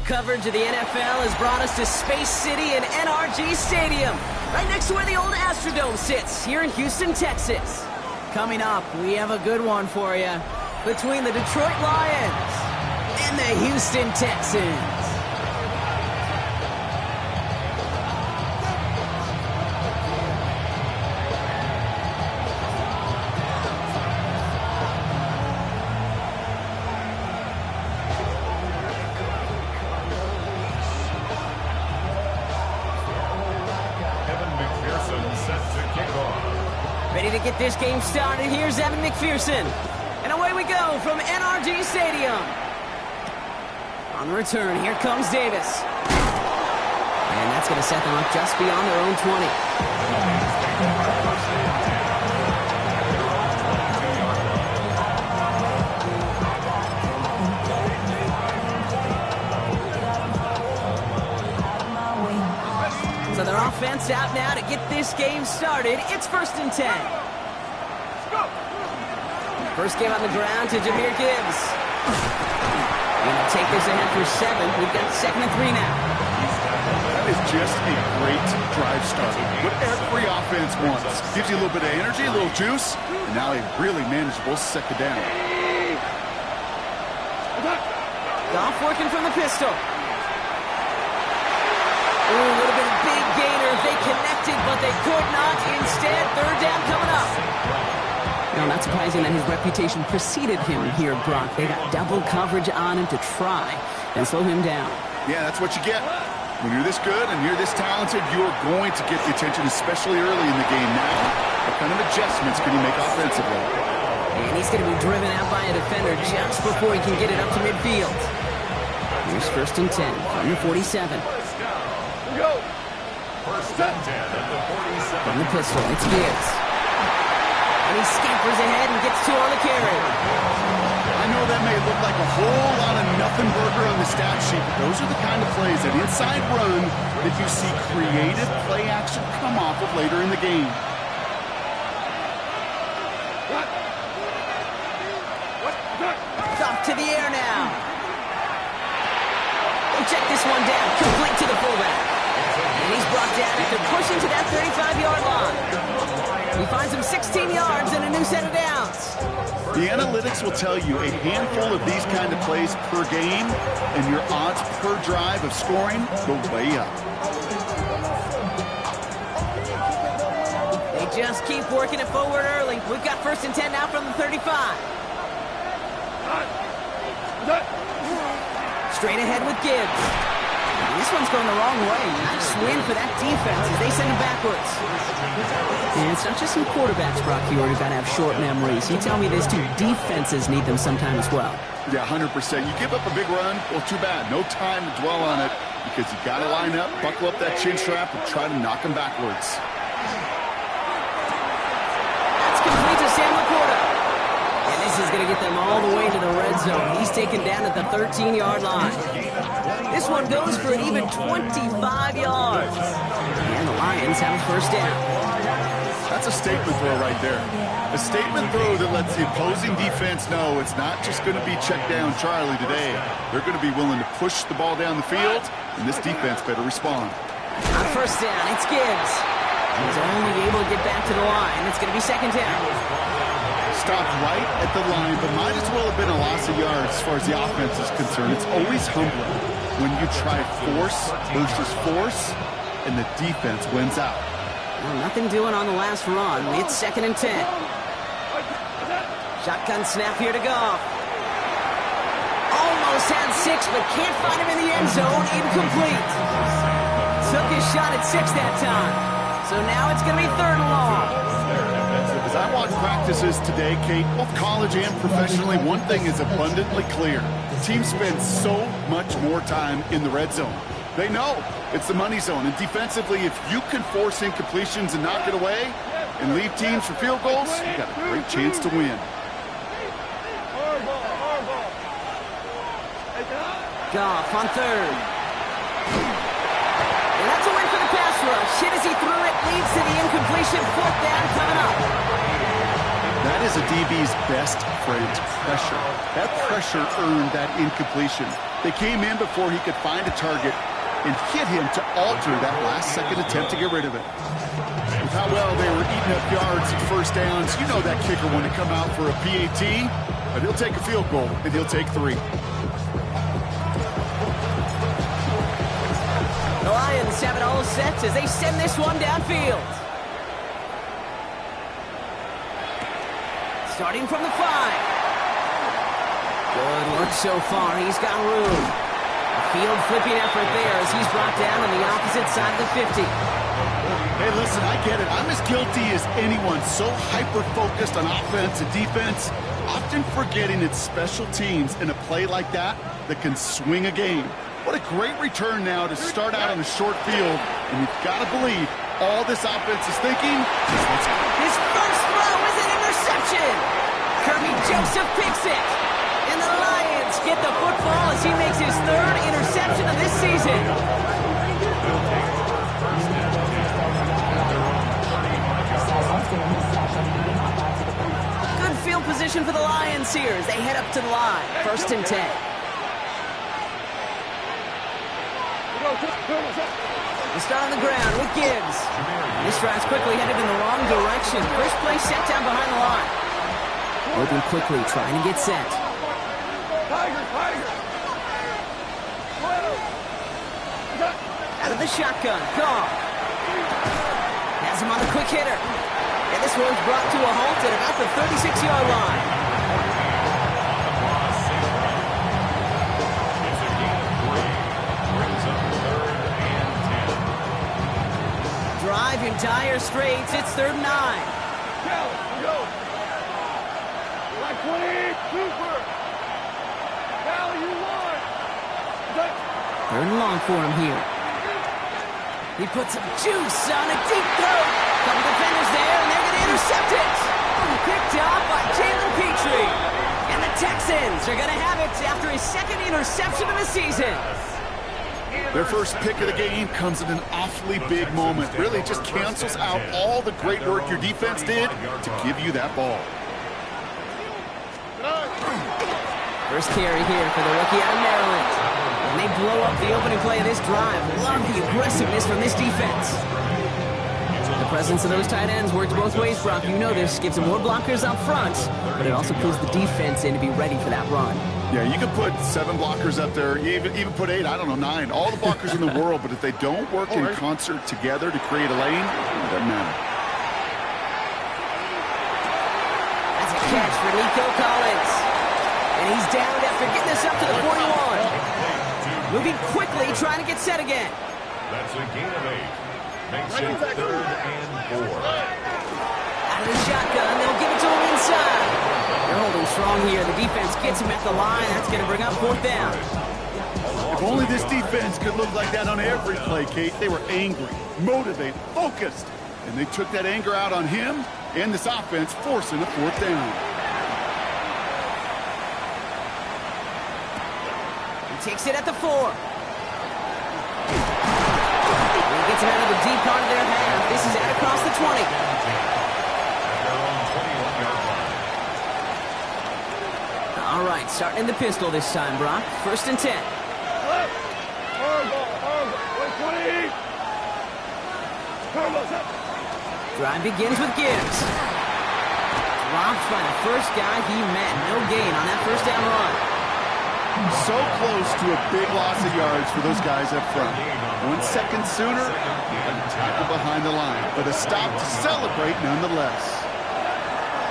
coverage of the NFL has brought us to Space City and NRG Stadium, right next to where the old Astrodome sits, here in Houston, Texas. Coming up, we have a good one for you between the Detroit Lions and the Houston Texans. Ready to get this game started. Here's Evan McPherson. And away we go from NRG Stadium. On the return, here comes Davis. And that's going to set them up just beyond their own 20. So their offense out now to get this game started. It's 1st and 10. First game on the ground to Jahmyr Gibbs. Going to take this ahead for 7. We've got 2nd and 3 now. That is just a great drive starter. What every offense wants. Gives you a little bit of energy, a little juice, and now a really manageable 2nd down. Goff working from the pistol. Ooh, would have been a big gainer if they connected, but they could not. Instead, 3rd down coming up. You know, not surprising that his reputation preceded him here, Brock. They got double coverage on him to try and slow him down. Yeah, that's what you get. When you're this good and you're this talented, you're going to get the attention, especially early in the game. Now, what kind of adjustments can he make offensively? And he's going to be driven out by a defender just before he can get it up to midfield. Here's 1st and 10 from the 47. Go. 1st and 10 at the 47. From the pistol, it's Gibbs. And he scampers ahead and gets 2 on the carry. I know that may look like a whole lot of nothing burger on the stat sheet, but those are the kind of plays, that inside run, that you see creative play action come off of later in the game. Off to the air now. They'll check this one down, complete to the fullback. And he's brought down after pushing to that 35-yard line. He finds him 16 yards and a new set of downs. The analytics will tell you a handful of these kind of plays per game, and your odds per drive of scoring go way up. They just keep working it forward early. We've got 1st and 10 now from the 35. Straight ahead with Gibbs. This one's going the wrong way. Nice win for that defense as they send him backwards. And it's not just some quarterbacks, Brock, you already got to have short memories. You tell me these 2 defenses need them sometime as well. Yeah, 100%. You give up a big run, well, too bad. No time to dwell on it because you got to line up, buckle up that chin strap, and try to knock him backwards. That's complete to Sam Laporta. And this is going to get them all the way to the red zone. He's taken down at the 13-yard line. This one goes for an even 25 yards. And the Lions have a 1st down. That's a statement throw right there. A statement throw that lets the opposing defense know it's not just going to be check down Charlie today. They're going to be willing to push the ball down the field, and this defense better respond. On 1st down, it's Gibbs. He's only able to get back to the line. It's going to be 2nd down. Stopped right at the line, but might as well have been a loss of yards as far as the offense is concerned. It's always humbling when you try force versus force, and the defense wins out. Well, nothing doing on the last run. It's 2nd and 10. Shotgun snap here to Goff. Almost had 6, but can't find him in the end zone. Incomplete. Took his shot at 6 that time. So now it's going to be 3rd and long. As I watch practices today, Kate, both college and professionally, one thing is abundantly clear. Teams spend so much more time in the red zone. They know it's the money zone. And defensively, if you can force incompletions and knock it away and leave teams for field goals, you got a great chance to win. Goff on 3rd. And that's a win for the pass rush. Hit as he threw it, leads to the incompletion. 4th down coming up. That is a DB's best friend, pressure. That pressure earned that incompletion. They came in before he could find a target and hit him to alter that last-second attempt to get rid of it. With how well they were eating up yards and first downs, you know that kicker want to come out for a PAT, but he'll take a field goal, and he'll take 3. The Lions have it all set as they send this one downfield. Starting from the 5. Good work so far. He's got room. A field flipping effort there as he's brought down on the opposite side of the 50. Hey, listen, I get it. I'm as guilty as anyone. So hyper-focused on offense and defense, often forgetting it's special teams in a play like that can swing a game. What a great return now to start out on a short field. And you've got to believe all this offense is thinking is let's go. His first throw is an interception. Kirby Joseph picks it. And the Lions get the football as he makes his 3rd interception of this season. Good field position for the Lions here as they head up to the line. 1st and 10. They start on the ground with Gibbs. This drive's quickly headed in the wrong direction. First play set down behind the line. Moving quickly, trying to get set. Out of the shotgun, Goff. Has him on the quick hitter. And this one's brought to a halt at about the 36-yard line. Drive in dire straits. It's 3rd and 9. Third and long for him here. He puts some juice on a deep throw. Couple defenders there, and they're going to intercept it. Picked off by Jalen Petrie. And the Texans are going to have it after his 2nd interception of the season. Their first pick of the game comes at an awfully big moment. Really just cancels out all the great work your defense did to give you that ball. First carry here for the rookie out of Maryland. And they blow up the opening play of this drive. Love the aggressiveness from this defense. The presence of those tight ends works both ways, Brock. You know this. Gives them more blockers up front, but it also pulls the defense in to be ready for that run. Yeah, you can put 7 blockers up there, even put 8, I don't know, 9. All the blockers in the world, but if they don't work in concert together to create a lane, it doesn't matter. That's a catch for Nico Collins. And he's down after getting this up to the 41. Moving quickly, trying to get set again. That's a gain of 8. Makes it 3rd and 4. Out of the shotgun, they'll give it to him inside. They're holding strong here. The defense gets him at the line. That's going to bring up 4th down. If only this defense could look like that on every play, Kate. They were angry, motivated, focused. And they took that anger out on him and this offense, forcing a 4th down. Takes it at the 4. He gets it out of the deep part of their half. This is out across the 20. All right, starting in the pistol this time, Brock. 1st and 10. Drive begins with Gibbs. Dropped by the first guy he met. No gain on that 1st down run. So close to a big loss of yards for those guys up front. 1 second sooner, and tackle behind the line. But a stop to celebrate nonetheless.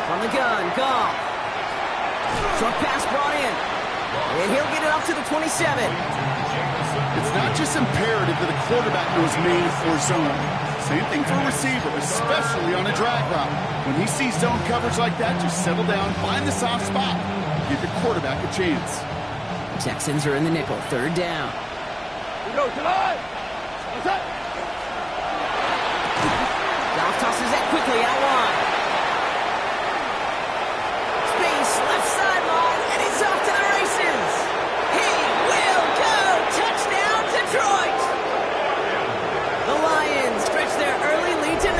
From the gun, Goff. Short pass brought in. And he'll get it up to the 27. It's not just imperative that a quarterback knows man or zone. Same thing for a receiver, especially on a drag route. When he sees zone coverage like that, just settle down, find the soft spot, give your quarterback a chance. Texans are in the nickel, 3rd down. Goff tosses that quickly out wide. Space, left sideline, and he's off to the races. He will go. Touchdown, Detroit. The Lions stretch their early lead to 9.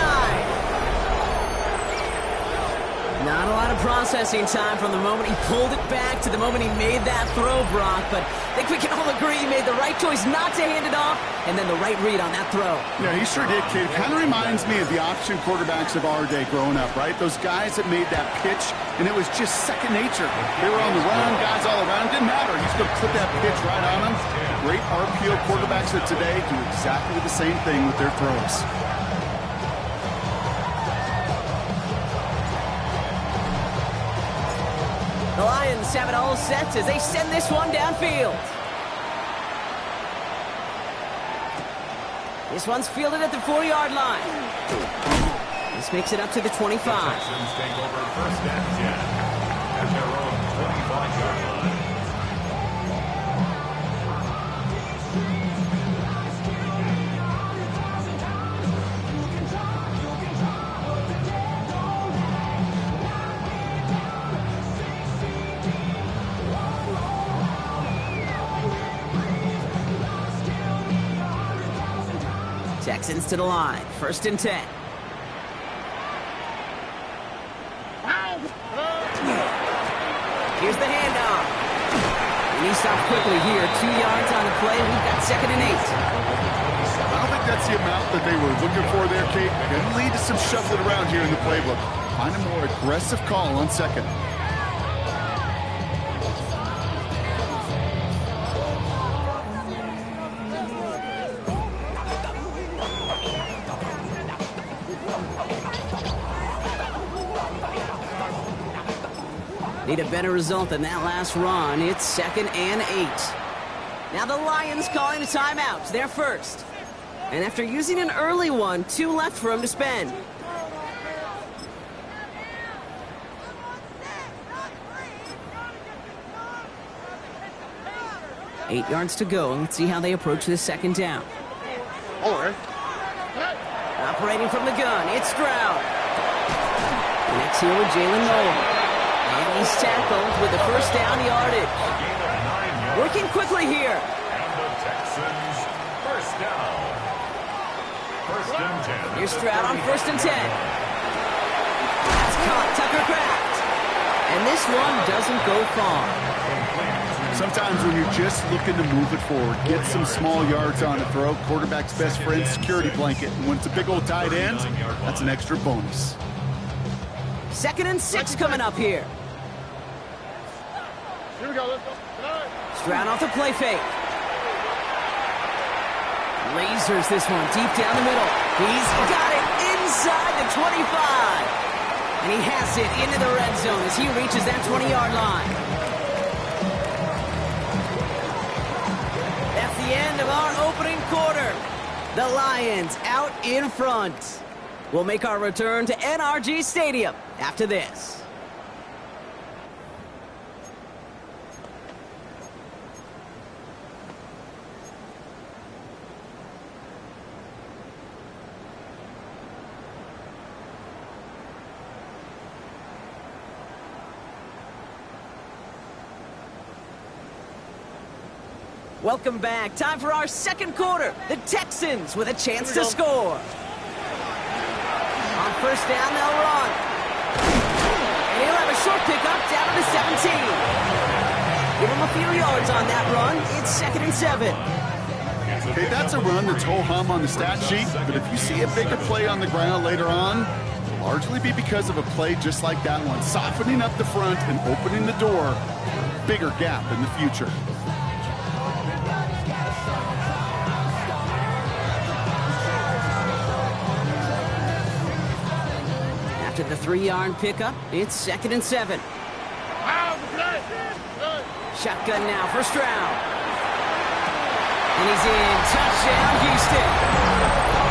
Not a lot of process processing time from the moment he pulled it back to the moment he made that throw, Brock. But I think we can all agree he made the right choice not to hand it off, and then the right read on that throw. Yeah, he sure did, kid. Kind of reminds me of the option quarterbacks of our day growing up, right? Those guys that made that pitch, and it was just second nature. They were on the run, guys all around. Didn't matter. He's going to put that pitch right on them. Great RPO quarterbacks of today do exactly the same thing with their throws. The Lions have it all set as they send this one downfield. This one's fielded at the 4-yard line. This makes it up to the 25. The Texans take over first and 10 at their own 25-yard line. Texans to the line. First and 10. Here's the handoff. And he stopped quickly here. 2 yards on the play. We've got second and 8. I don't think that's the amount that they were looking for there, Kate. Going to lead to some shuffling around here in the playbook. Find a more aggressive call on second. Need a better result than that last run. It's second and 8. Now the Lions calling a timeout. They're first. And after using an early one, 2 left for him to spend. Eight yards to go. Let's see how they approach this second down. Operating from the gun, it's Stroud. Next here with Jalen Nolan. And he's tackled with the first down yardage. Working quickly here. And the Texans first down. First and 10. Here's Stroud on first and 10. That's caught Tucker Kraft. And this one doesn't go far. Sometimes when you're just looking to move it forward, get some small yards on a throw, quarterback's best friend, security blanket. And when it's a big old tight end, that's an extra bonus. Second and 6 coming up here. Here we go. Let's go. Stroud off the play fake. Lasers this one deep down the middle. He's got it inside the 25. And he has it into the red zone as he reaches that 20-yard line. That's the end of our opening quarter. The Lions out in front. We'll make our return to NRG Stadium after this. Welcome back. Time for our second quarter. The Texans with a chance to score. On first down, they'll run. And he'll have a short pickup down to the 17. Give him a few yards on that run. It's second and 7. Okay, that's a run that's ho-hum on the stat sheet, but if you see a bigger play on the ground later on, it'll largely be because of a play just like that one, softening up the front and opening the door for a bigger gap in the future. After the 3-yard pickup, it's second and 7. Shotgun now for Stroud. And he's in. Touchdown, Houston.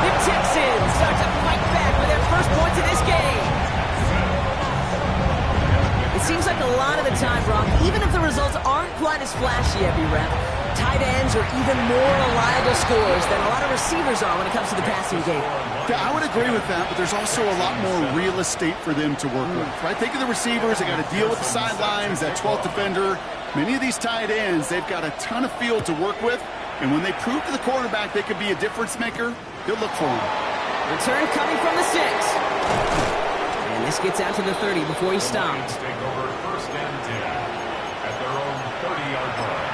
The Texans start to fight back with their first points of this game. It seems like a lot of the time, Brock, even if the results aren't quite as flashy every rep, tight ends are even more reliable scorers than a lot of receivers are when it comes to the passing game. Yeah, I would agree with that, but there's also a lot more real estate for them to work with. Right? Think of the receivers. They got to deal with the sidelines, that 12th defender. Many of these tight ends, they've got a ton of field to work with, and when they prove to the quarterback they could be a difference maker, they'll look for him. Return coming from the 6. And This gets out to the 30 before he stops. Take over first and 10 at their own 30-yard line.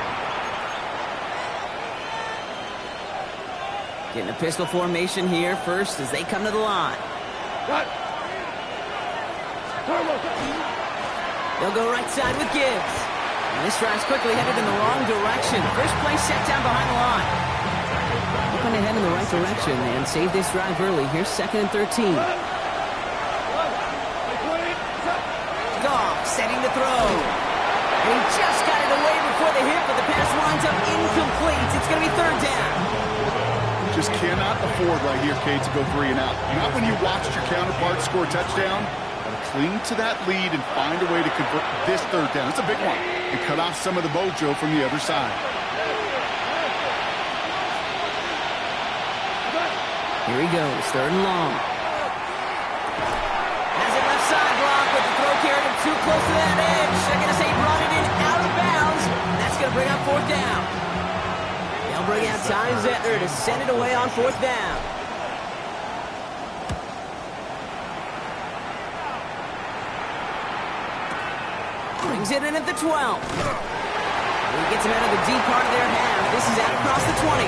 Getting a pistol formation here first as they come to the line. They'll go right side with Gibbs. And this drive's quickly headed in the wrong direction. First play set down behind the line. Hoping to head in the right direction and save this drive early. Here's 2nd and 13. Goff setting the throw. And he just got it away before the hit, but the pass winds up incomplete. It's going to be 3rd down. Just cannot afford right here, Kate, to go 3 and out. Not when you watched your counterpart score a touchdown. Cling to that lead and find a way to convert this 3rd down. It's a big one. And cut off some of the mojo from the other side. Here he goes, 3rd and long. Has it left side block, but the throw carried him too close to that edge. They're going to say he brought it in out of bounds. And that's going to bring up 4th down. They'll bring out Ty Zettler to send it away on 4th down. Brings it in at the 12. He gets him out of the deep part of their half. This is out across the 20.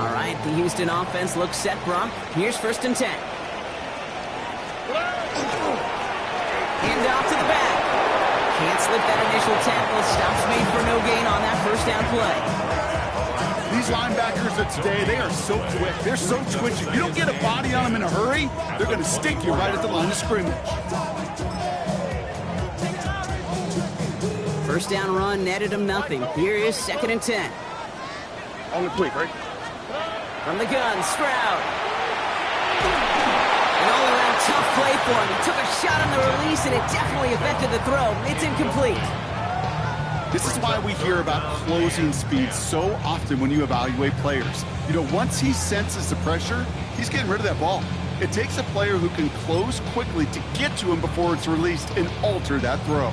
All right, the Houston offense looks set, Brock. Here's 1st and 10. Hand off to the back. Can't slip that initial tackle. Stops made for no gain on that 1st down play. These linebackers of today, they are so quick. They're so twitchy. You don't get a body on them in a hurry, they're going to stick you right at the line of scrimmage. 1st down run netted him nothing. Here is 2nd and 10. On the quick, right? From the gun, Stroud. An all-around tough play for him. He took a shot on the release, and it definitely affected the throw. It's incomplete. This is why we hear about closing speed so often when you evaluate players. You know, once he senses the pressure, he's getting rid of that ball. It takes a player who can close quickly to get to him before it's released and alter that throw.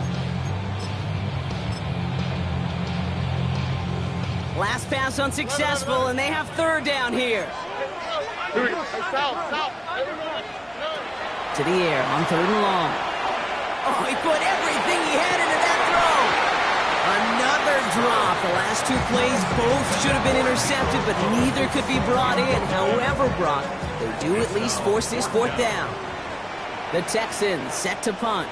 Last pass unsuccessful, and they have 3rd down here. To the air on 3rd and long. Oh, he put everything he had into that throw. Another drop. The last 2 plays both should have been intercepted, but neither could be brought in. However, Brock, they do at least force this 4th down. The Texans set to punt.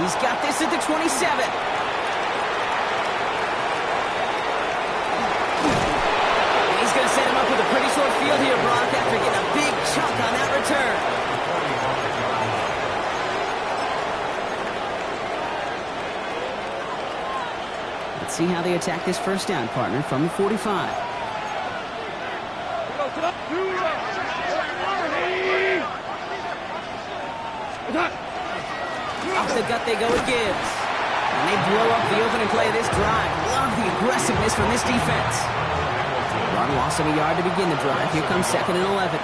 He's got this at the 27. He's going to set him up with a pretty short field here, Brock, after getting a big chunk on that return. Let's see how they attack this 1st down, partner, from the 45. Off the gut they go with Gibbs. And they blow up the opening play of this drive. Love the aggressiveness from this defense. Run loss of a yard to begin the drive. Here comes 2nd and 11.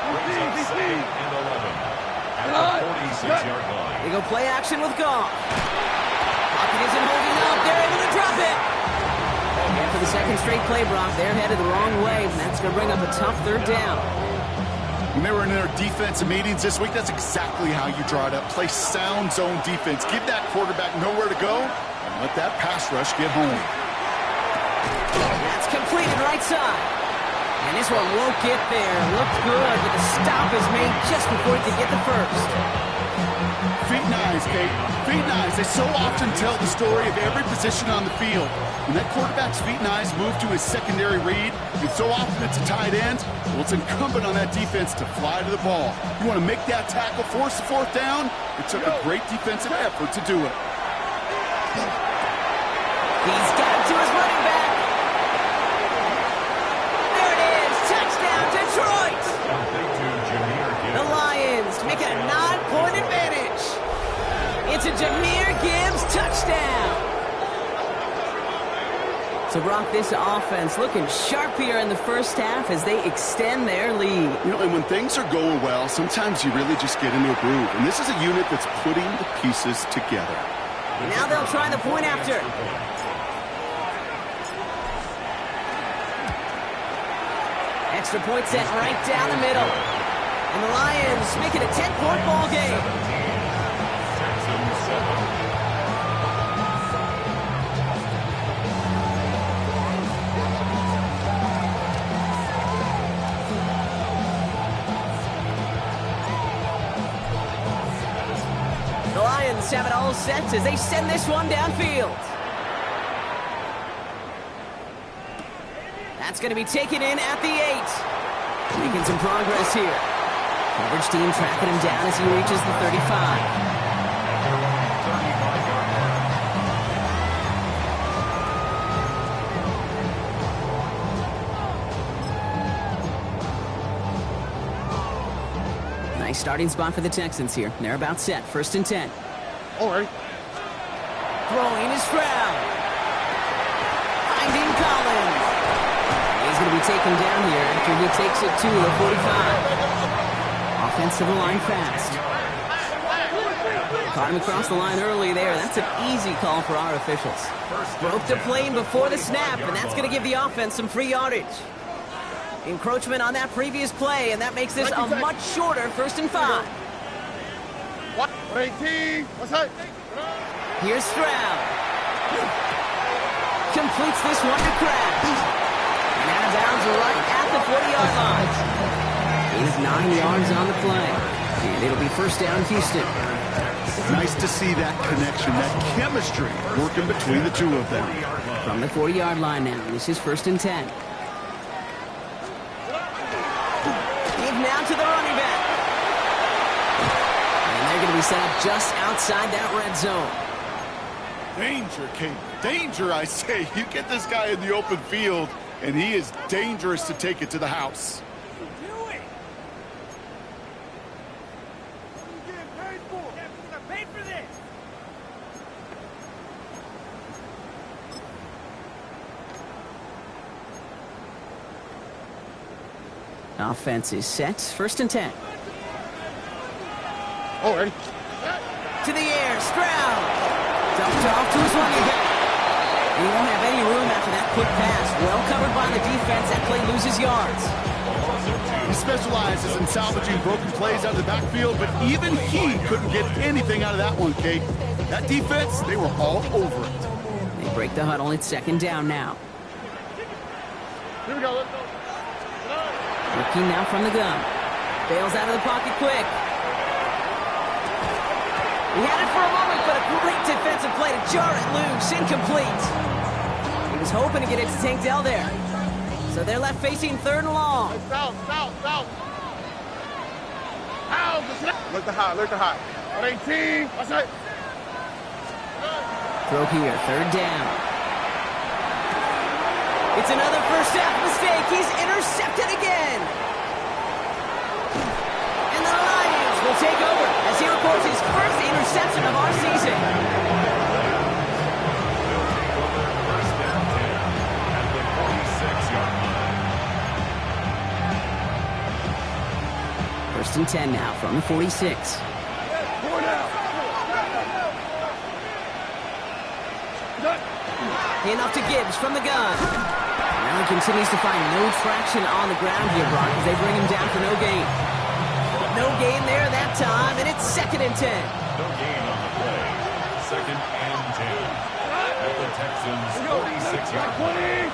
They go play action with Goff. Pocket isn't holding up. They're able to drop it. And for the 2nd straight play, Brock, they're headed the wrong way, and that's going to bring up a tough 3rd down. When they were in their defensive meetings this week, that's exactly how you draw it up. Play sound zone defense. Give that quarterback nowhere to go, and let that pass rush get home. That's completed right side. And this one won't get there. Looked good, but the stop is made just before he could get the 1st. Feet and eyes, Kate. Feet and eyes. They so often tell the story of every position on the field. When that quarterback's feet and eyes move to his secondary read, and so often it's a tight end, well, it's incumbent on that defense to fly to the ball. You want to make that tackle, force the 4th down? It took a great defensive effort to do it. He's got it to his running back. There it is. Touchdown, Detroit. The Lions make it a 9-point advantage. It's a Jahmyr Gibbs touchdown. So, Brock, this offense looking sharp here in the 1st half as they extend their lead. You know, and when things are going well, sometimes you really just get into a groove. And this is a unit that's putting the pieces together. And now they'll try the point after. Extra point set right down the middle. And the Lions make it a 10-point ball game. The Lions have it all set as they send this one downfield. That's going to be taken in at the 8. Making some progress here. Coverage team tracking him down as he reaches the 35. Nice starting spot for the Texans here. They're about set. 1st and 10. All right. Throwing is Stroud. Finding Collins. He's going to be taken down here after he takes it to the 45. Offense to the line fast. Caught him across the line early there. That's an easy call for our officials. Broke the plane before the snap, and that's going to give the offense some free yardage. Encroachment on that previous play, and that makes this a much shorter 1st and 5. What? 18. What's that? Here's Stroud. Completes this one to Kraft. And out of bounds right at the 40-yard line. He's 9 yards on the play. And it'll be 1st down Houston. Nice to see that connection, that chemistry working between the two of them. From the 40-yard line now, this is 1st and 10. Now to the running back. And they're going to be set up just outside that red zone. Danger, Kate. Danger, I say. You get this guy in the open field, and he is dangerous to take it to the house. What are you doing? What are you getting paid for? Yeah, because I paid for this. Offense is set. 1st and 10. All right. To the air. Stroud. Dumped off to his running back. He won't have any room after that quick pass. Well covered by the defense. That play loses yards. He specializes in salvaging broken plays out of the backfield, but even he couldn't get anything out of that one, Kate. That defense, they were all over it. They break the huddle. It's 2nd down now. Here we go. Let's go. Looking now from the gun. Bails out of the pocket quick. He had it for a moment, but a great defensive play to jar it loose. Incomplete. He was hoping to get it to Tank Dell there. So they're left facing 3rd and long. South. Look the high. 18. What's that? Throw here. 3rd down. It's another first half mistake. He's intercepted again. And the Lions will take over as he records his first interception of our season. First down 10 at the 46-yard line. 1st and 10 now from the 46. Handoff to Gibbs from the gun. Now he continues to find no traction on the ground here, Brock, as they bring him down for no gain. But no gain there that time, and it's 2nd and 10. No gain on the play. 2nd and 10 at the Texans' 46-yard line.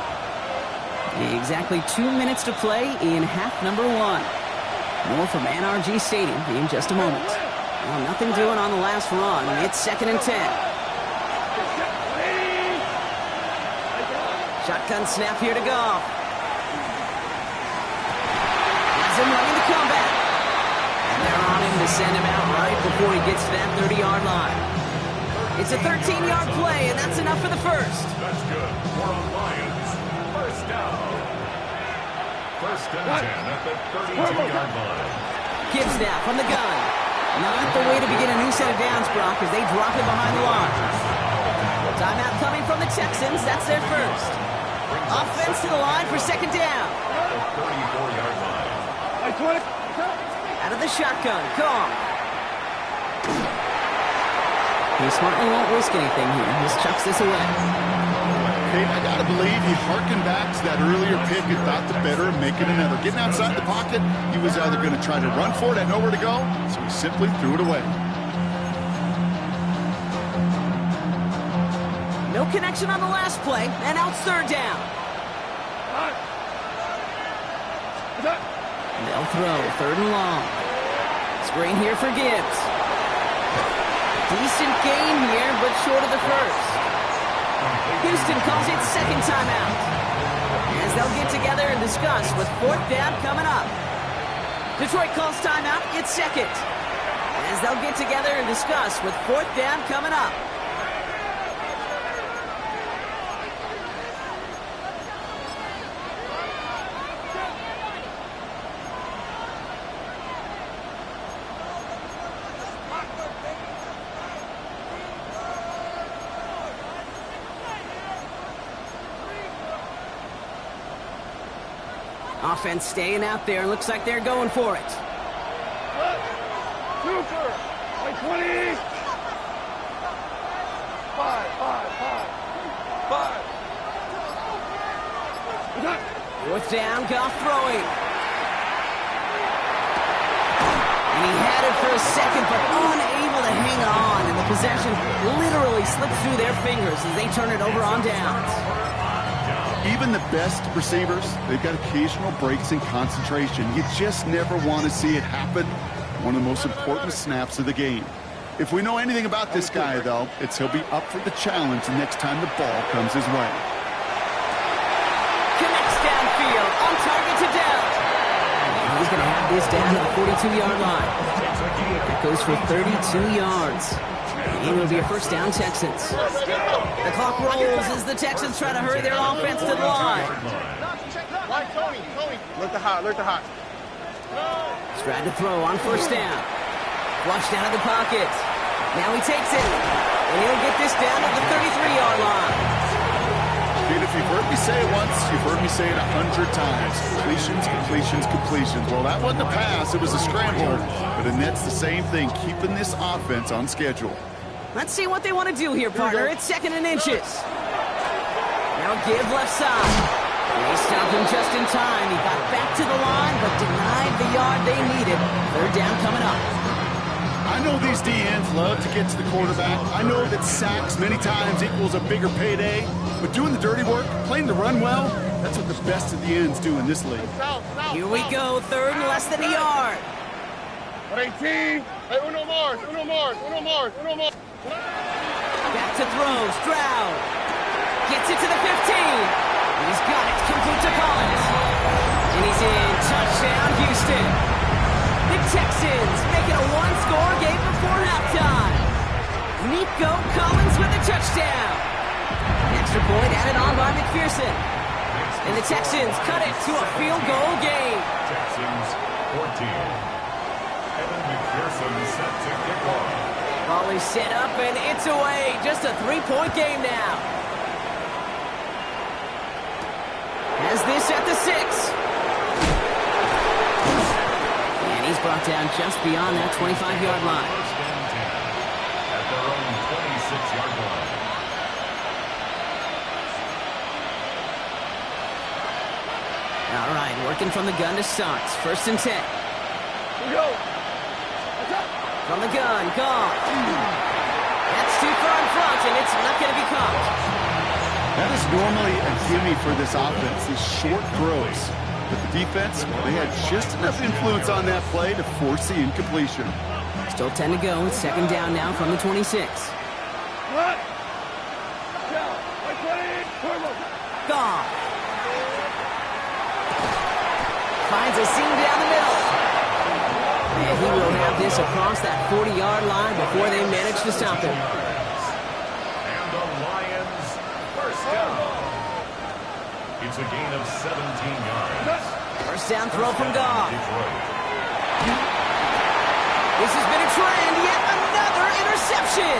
Exactly 2 minutes to play in half number 1. More from NRG Stadium in just a moment. Well, nothing doing on the last run. It's 2nd and 10. Shotgun snap here to Goff. Has him running the comeback. And they're on him to send him out right before he gets to that 30-yard line. It's a 13-yard play, and that's enough for the first. That's good. More on Lions. First down. 1st and 10 at the 32-yard line. Gibbs now from the gun. Not the way to begin a new set of downs, Brock, as they drop him behind the line. Timeout coming from the Texans. That's their first. Offense to the line for 2nd down. The 34-yard line. Out of the shotgun. Goff. He smartly won't risk anything here. Just chucks this away. Kate, I gotta believe he harkened back to that earlier pick and thought the better of making another. Getting outside the pocket, he was either going to try to run for it, had nowhere to go, so he simply threw it away. No connection on the last play, and out third down. They'll throw, third and long. Screen here for Gibbs. Decent gain here, but short of the first. Houston calls it second timeout. As they'll get together and discuss with fourth down coming up. Detroit calls timeout, it's second. As they'll get together and discuss with fourth down coming up. Offense staying out there. Looks like they're going for it. Super. Like 20. 5. Fourth down, Goff throwing. And he had it for a second, but unable to hang on. And the possession literally slipped through their fingers as they turn it over on downs. Even the best receivers, they've got occasional breaks in concentration. You just never want to see it happen. One of the most important snaps of the game. If we know anything about this guy, though, it's he'll be up for the challenge the next time the ball comes his way. Connects downfield, on target to Dell. And he's going to have this down at the 42-yard line. That goes for 32 yards. It will be a first down, Texans. The clock rolls as the Texans try to hurry their offense to the line. Tony. Look the hot. Stride to throw on first down. Flushed out of the pocket. Now he takes it. And he'll get this down to the 33-yard line. Dude, if you've heard me say it once, you've heard me say it 100 times. Completions. Well, that wasn't a pass. It was a scramble. But Annette's the same thing, keeping this offense on schedule. Let's see what they want to do here, partner. It's second and inches. Now give left side. They stopped him just in time. He got back to the line, but denied the yard they needed. Third down coming up. I know these DNs love to get to the quarterback. I know that sacks many times equals a bigger payday. But doing the dirty work, playing the run well, that's what the best of the ends do in this league. Here we go, third and less than a yard. 18. Hey, uno more. Back to throw, Stroud. Gets it to the 15. He's got it, complete to Collins. And he's in, touchdown Houston. The Texans make it a one-score game before halftime. Nico Collins with the touchdown. Extra point added on by McPherson. And the Texans cut it to a field goal game. Texans 14. Evan McPherson set to kick off. Ball is set up and it's away. Just a 3-point game now. Has this at the 6. And he's brought down just beyond that 25-yard line. First and 10 at their own 26-yard line. All right, working from the gun to start. First and 10. Here we go. From the gun, Goff. That's too far in front, and it's not going to be caught. That is normally a gimme for this offense, these short throws. But the defense, they had just enough influence on that play to force the incompletion. Still 10 to go. It's second down now from the 26. What? Goff. Finds a seam down the middle. And he will have this across that 40-yard line before they manage to stop him. And the Lions first down. It's a gain of 17 yards. First down throw from Goff. Detroit. This has been a trend. Yet another interception.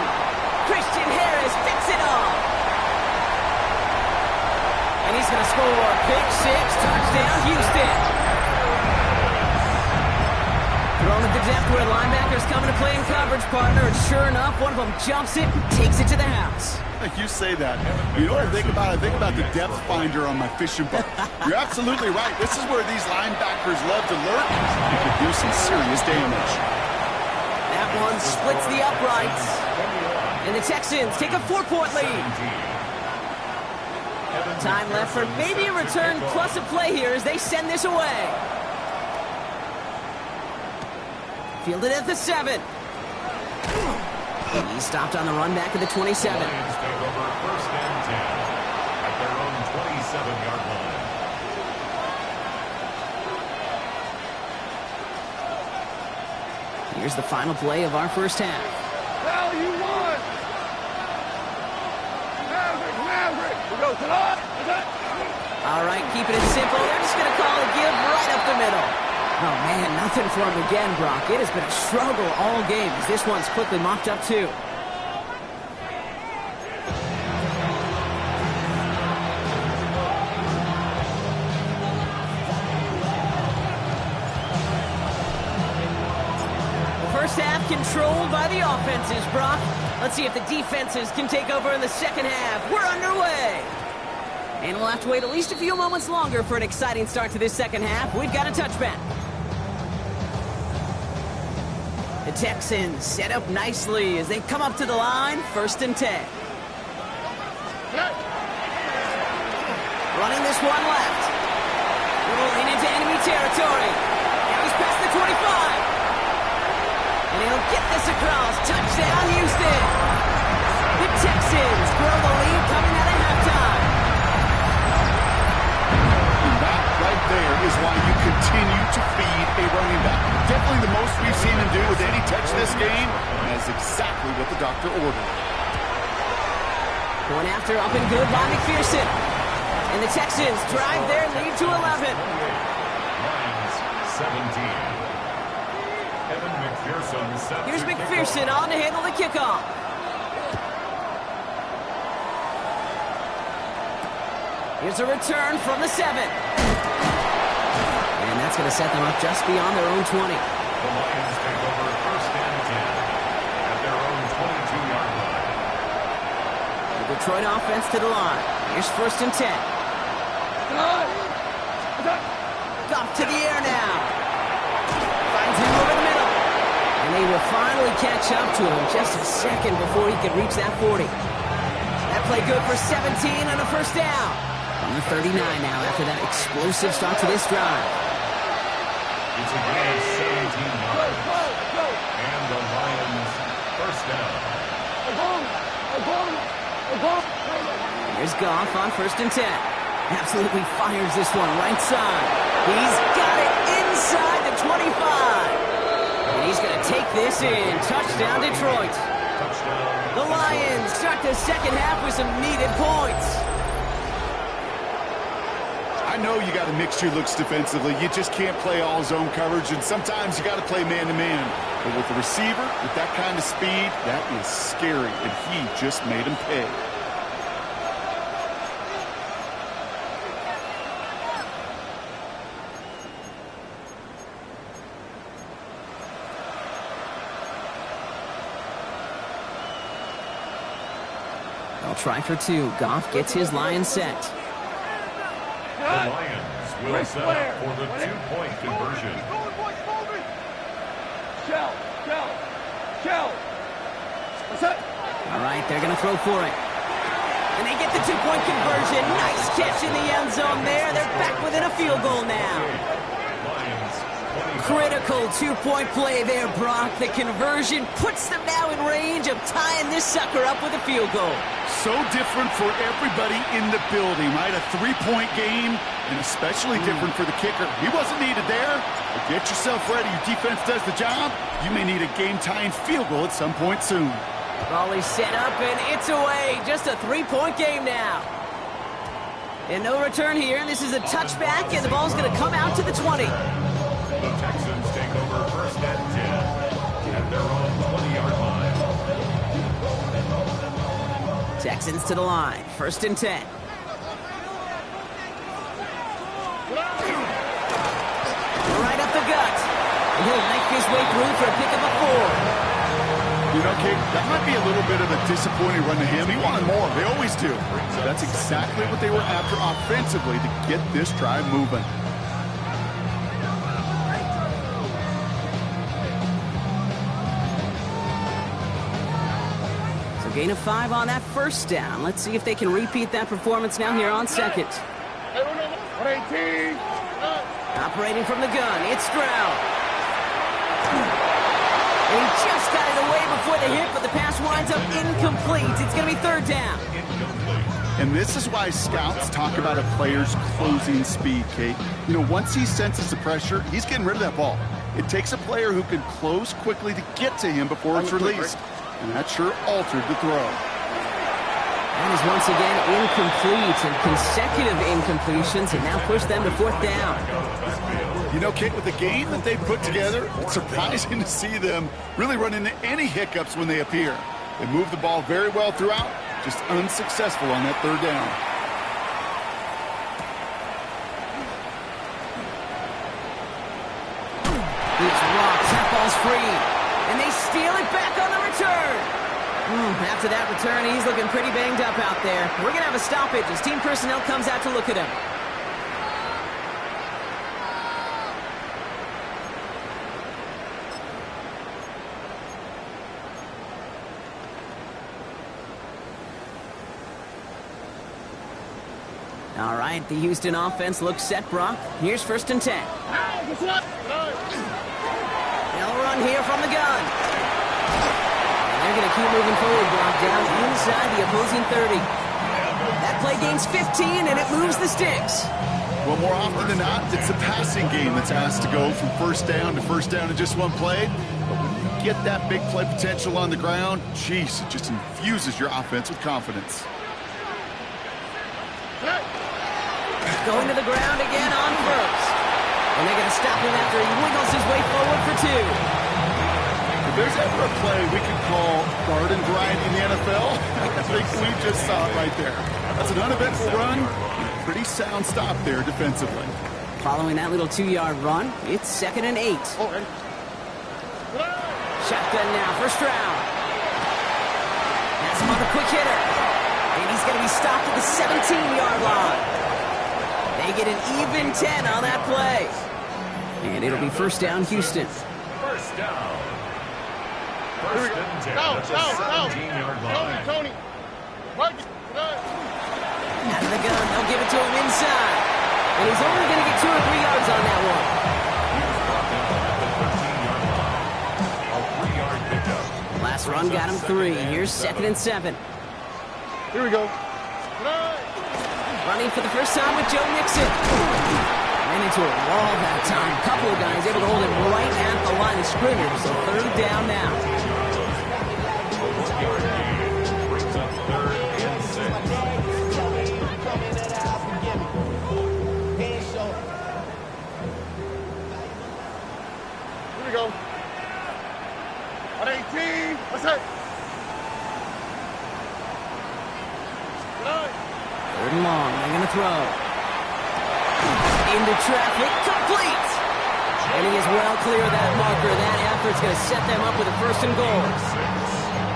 Christian Harris picks it off. And he's going to score. Pick 6, touchdown Houston. Thrown at the depth where linebackers coming to play in coverage, partner, and sure enough, one of them jumps it and takes it to the house. You say that. You know what I think about? I think about the depth finder on my fishing boat. You're absolutely right. This is where these linebackers love to lurk. You could do some serious damage. That one splits the uprights. And the Texans take a 4-point lead. Time left for maybe a return plus a play here as they send this away. Fielded at the 7. He's stopped on the run back at the 27. Lions take over first and 10 at their own 27-yard line. Here's the final play of our first half. Hell, you won! Maverick! We go to the... All right, keeping it simple. They're just going to call a give right up the middle. Oh, man, nothing for him again, Brock. It has been a struggle all game as this one's quickly mopped up, too. The first half controlled by the offenses, Brock. Let's see if the defenses can take over in the second half. We're underway. And we'll have to wait at least a few moments longer for an exciting start to this second half. We've got a touchback. The Texans set up nicely as they come up to the line, 1st and 10. Running this one left. Rolling into enemy territory. Now he's past the 25. And he'll get this across. Touchdown, Houston. The Texans grow the lead coming out of halftime. Right there is why you continue to feed a running back. Definitely the most we've seen him do with any touch this game, and that's exactly what the doctor ordered. Going after up and good by McPherson. And the Texans drive their lead to 11. Lions 17. Kevin McPherson set Here's to kick McPherson off. on to handle the kickoff. Here's a return from the 7. And that's going to set them up just beyond their own 20. The Lions take over first and 10 at their own 22-yard line. The Detroit offense to the line. Here's 1st and 10. Goff to the air now. Finds him over the middle. And they will finally catch up to him just a second before he can reach that 40. That play good for 17 and a first down. On the 39 now after that explosive start to this drive. It's a gain of 17 yards. And the Lions first down. Here's Goff on 1st and 10. Absolutely fires this one right side. He's got it inside the 25. And he's going to take this in. Touchdown, Detroit. Touchdown. The Lions start the second half with some needed points. I know you got to mix your looks defensively. You just can't play all zone coverage, and sometimes you got to play man-to-man. But with the receiver, with that kind of speed, that is scary, and he just made him pay. They'll try for 2. Goff gets his line set. The Lions will set up for the 2-point conversion. All right, they're going to throw for it. And they get the 2-point conversion. Nice catch in the end zone there. They're back within a field goal now. Critical 2-point play there, Brock. The conversion puts them now in range of tying this sucker up with a field goal. So different for everybody in the building, right? A 3-point game, and especially different for the kicker. He wasn't needed there, but get yourself ready. Your defense does the job. You may need a game-tying field goal at some point soon. Ball is set up, and it's away. Just a 3-point game now. And no return here. This is a touchback, and the ball's going to come out to the 20. The Texans take over first and 10 at their own 20-yard line. Texans to the line. 1st and 10. Right up the gut. And he'll make work his way through for a pick of a 4. You know, Kate, that might be a little bit of a disappointing run to him. He wanted more. They always do. That's exactly what they were after offensively to get this drive moving. So gain of 5 on that first down. Let's see if they can repeat that performance now here on second. Operating from the gun, it's Stroud. And he just got it away before the hit, but the pass winds up incomplete. It's going to be third down. And this is why scouts talk about a player's closing speed, Kate. You know, once he senses the pressure, he's getting rid of that ball. It takes a player who can close quickly to get to him before it's released. And that sure altered the throw. That is once again incomplete, and consecutive incompletions have now pushed them to fourth down. You know, Kate, with the game that they put together, it's surprising to see them really run into any hiccups when they appear. They move the ball very well throughout, just unsuccessful on that third down. It's rocked, that ball's free, and they steal it back on the return. After that return, he's looking pretty banged up out there. We're going to have a stoppage as team personnel comes out to look at him. All right, the Houston offense looks set, Brock. Here's 1st and 10. They'll run here from the gun. They're going to keep moving forward, Brock, down inside the opposing 30. That play gains 15, and it moves the sticks. Well, more often than not, it's the passing game that's asked to go from first down in just one play. But when you get that big play potential on the ground, geez, it just infuses your offense with confidence. Going to the ground again on first. And they're going to stop him after he wiggles his way forward for 2. If there's ever a play we can call garden variety in the NFL, I think we just saw it right there. That's an uneventful run, and a pretty sound stop there defensively. Following that little 2-yard run, it's 2nd and 8. Shotgun now for Stroud. That's him on the quick hitter. And he's going to be stopped at the 17-yard line. They get an even 10 on that play. And it'll be 1st down, Houston. First down. First and 10 at the 17-yard line. Tony. Out of the gun, they'll give it to him inside. And he's only going to get 2 or 3 yards on that one. He was brought down at the 13-yard line. A 3-yard pickup. Last run got him 3. Here's 2nd and 7. Here we go. Running for the first time with Joe Mixon. Ran into a wall that time. A couple of guys able to hold him right at the line of scrimmage. So 3rd down now. Brings up 3rd and 6. Here we go. On 18. What's that? 3rd and long. They're going to throw. Into traffic. Complete. And he is well clear of that marker. That effort's going to set them up with a 1st and goal.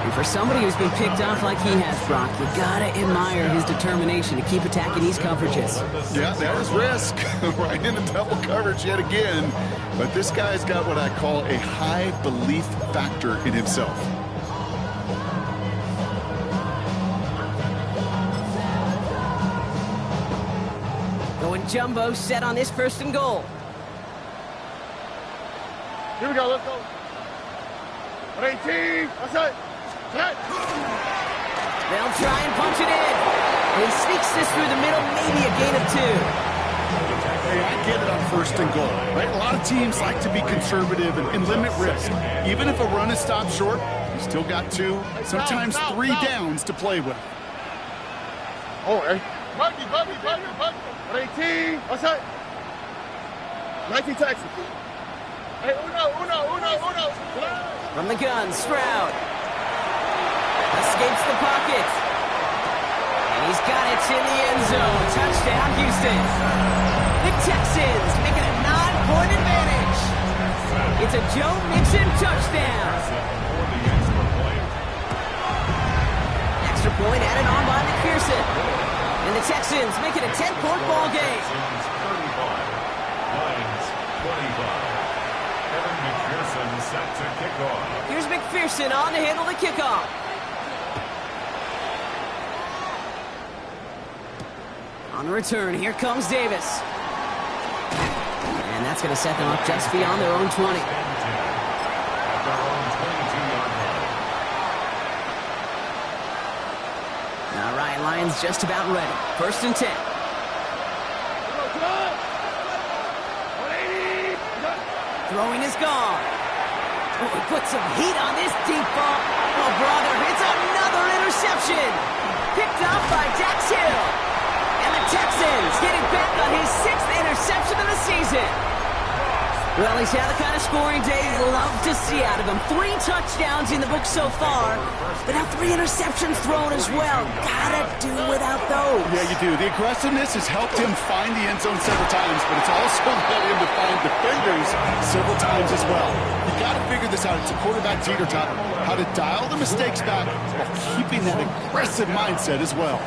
And for somebody who's been picked off like he has, Brock, you got to admire his determination to keep attacking these coverages. Yeah, that was risk. Right into double coverage yet again. But this guy's got what I call a high belief factor in himself. Going jumbo, set on this 1st and goal. Here we go. Let's go. On 18. What's that? They'll try and punch it in. And he sneaks this through the middle, maybe a gain of 2. Hey, I get it on 1st and goal, right? A lot of teams like to be conservative and limit risk. Even if a run is stopped short, you still got 2, sometimes 3 downs to play with. Oh, hey. Buggy. On 18. What's that? 19 Texas. Hey, uno. From the gun, Stroud. Escapes the pocket. And he's got it in the end zone. Touchdown, Houston. The Texans make it a 9-point advantage. It's a Joe Mixon touchdown. Extra point added on by McPherson. And the Texans make it a 10-point ball game. 35, Lions 25. Kevin McPherson set to kick off. Here's McPherson on to handle the kickoff. On the return, here comes Davis. And that's going to set them up just beyond their own 20. At their own 22-yard line. All right, Lions just about ready. 1st and 10. Throwing is gone. Oh, he put some heat on this deep ball. Oh, brother, it's another interception. Picked off by Dax Hill. And the Texans getting back on his 6th interception of the season. Well, he's had the kind of scoring day you love to see out of him. 3 touchdowns in the book so far, but now 3 interceptions thrown as well. Gotta do without those. Yeah, you do. The aggressiveness has helped him find the end zone several times, but it's also led him to find defenders several times as well. You gotta figure this out. It's a quarterback teeter-totter. How to dial the mistakes back while keeping that aggressive mindset as well.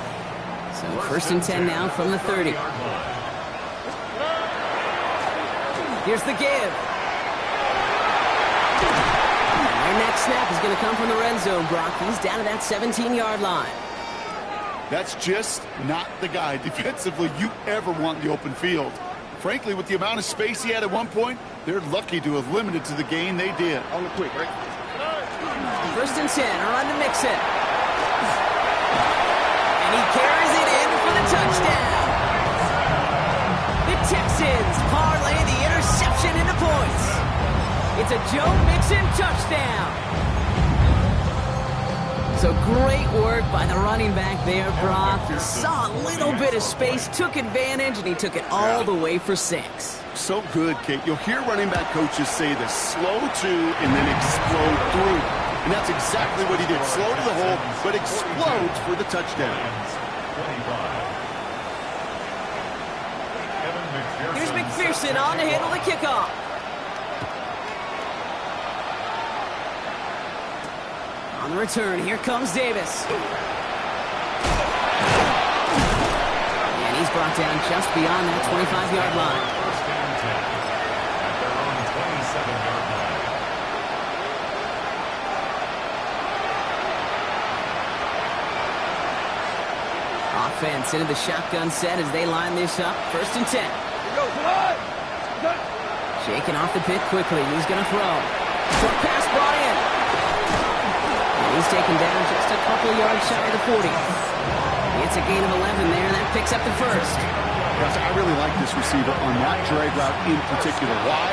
So 1st and 10 now from the 30. Here's the give. And their next snap is going to come from the red zone, Brock. He's down to that 17-yard line. That's just not the guy defensively you ever want in the open field. Frankly, with the amount of space he had at one point, they're lucky to have limited to the gain they did. On the quick, right? 1st and 10, a run to Mixon. And he carries it in for the touchdown. The Texans parlay the interception into points. It's a Joe Mixon touchdown. So great work by the running back there, Brock. He saw a little bit of space, took advantage, and he took it all the way for 6. So good, Kate. You'll hear running back coaches say this: slow to and then explode through. And that's exactly what he did. Slow to the hole, but explodes for the touchdown. 25. Here's McPherson on to handle the kickoff. On the return, here comes Davis. And he's brought down just beyond that 25-yard line. 1st and 10 at their own 27-yard line. Offense into the shotgun set as they line this up. 1st and 10. Shaking off the pick quickly. He's going to throw. Short pass brought in. And he's taken down just a couple yards shy of the 40. It's a gain of 11 there, and that picks up the 1st. Guys, I really like this receiver on that drag route in particular. Why?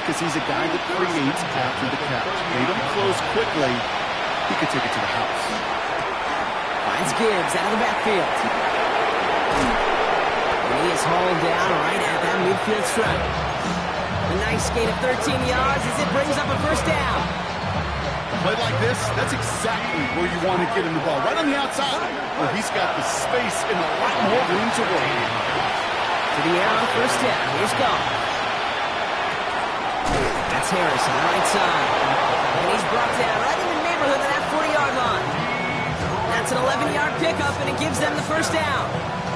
Because he's a guy that creates after the catch. They don't close quickly. He could take it to the house. Finds Gibbs out of the backfield. And he is hauled down right at that midfield stripe. A nice gain of 13 yards as it brings up a 1st down. Play like this, that's exactly where you want to get him the ball. Right on the outside, where he's got the space and a lot more room to work. To the air on 1st down. Here's Goff. That's Harris on the right side. And he's brought down right in the neighborhood of that 40-yard line. That's an 11-yard pickup, and it gives them the 1st down.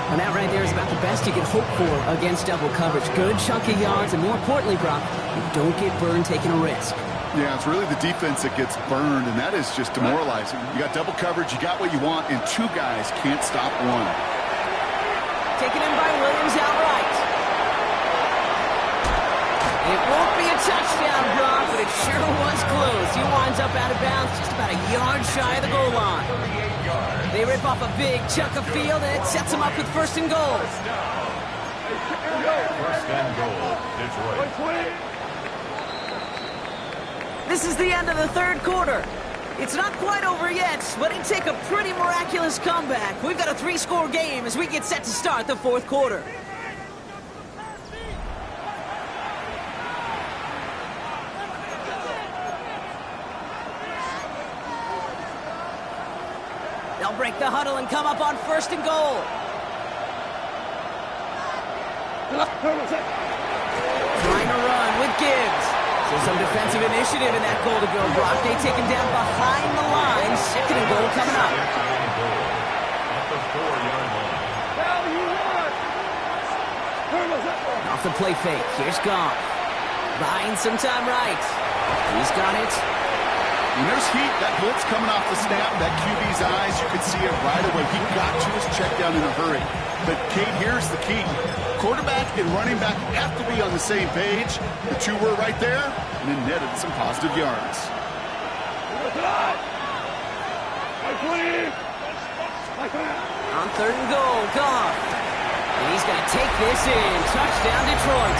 And that right there is about the best you can hope for against double coverage. Good chunk of yards, and more importantly, Brock, you don't get burned taking a risk. Yeah, it's really the defense that gets burned, and that is just demoralizing. You got double coverage, you got what you want, and 2 guys can't stop one. Taken in by Williams outright. It won't be a touchdown, Brock, but it sure was close. He winds up out of bounds just about a yard shy of the goal line. They rip off a big chunk of field, and it sets them up with 1st and goal. 1st and goal, Detroit. This is the end of the 3rd quarter. It's not quite over yet, but it'd take a pretty miraculous comeback. We've got a 3-score game as we get set to start the 4th quarter. They'll break the huddle and come up on 1st and goal. Trying to run with Gibbs. So some defensive initiative in that goal to go, Brock. They take him down behind the line. Second and goal coming up. At the 4-yard line. Off the play fake. Here's Goff. Buying some time right. He's got it. When there's heat, that blitz coming off the snap, that QB's eyes, you could see it right away. He got to his check down in a hurry. But, Kate, here's the key. Quarterback and running back have to be on the same page. The two were right there, and it netted some positive yards. On third and goal, Goff. And he's going to take this in. Touchdown, Detroit.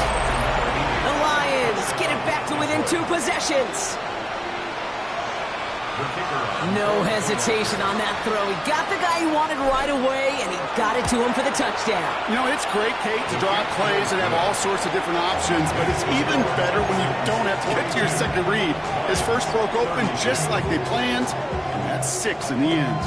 The Lions get it back to within 2 possessions. No hesitation on that throw. He got the guy he wanted right away, and he got it to him for the touchdown. You know, it's great, Kate, to draw up plays and have all sorts of different options, but it's even better when you don't have to get to your second read. His first broke open just like they planned, and that's 6 in the end.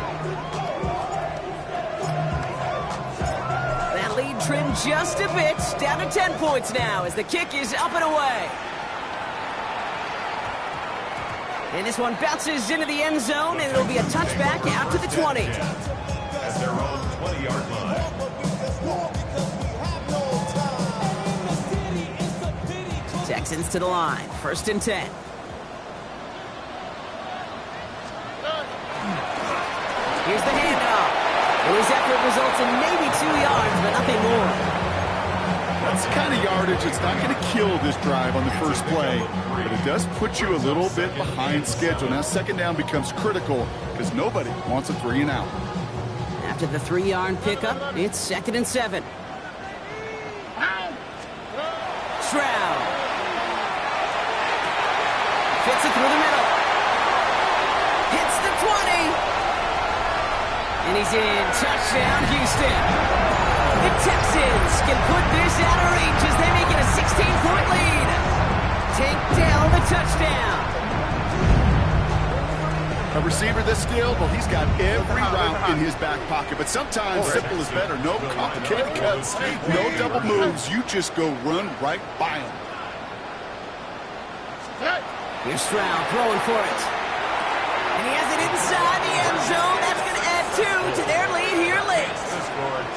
That lead trimmed just a bit, down to 10 points now as the kick is up and away. And this one bounces into the end zone, and it'll be a touchback out to the 20. At their own 20-yard line. Texans to the line, 1st and 10. Here's the handoff. His effort results in maybe 2 yards, but nothing more. That's the kind of yardage that's not going to kill this drive on the first play, but it does put you a little bit behind schedule. Now second down becomes critical because nobody wants a 3 and out. After the 3-yard pickup, it's 2nd and 7. Stroud. Fits it through the middle. Hits the 20. And he's in. Touchdown, Houston. The Texans can put this out of reach as they make it a 16-point lead. Take down the touchdown. A receiver this skilled, well, he's got every route in his back pocket, but sometimes simple is better. No complicated cuts, no double moves. You just go run right by him. Here's Stroud throwing for it. And he has it inside the end zone. That's going to add 2 to their lead here late.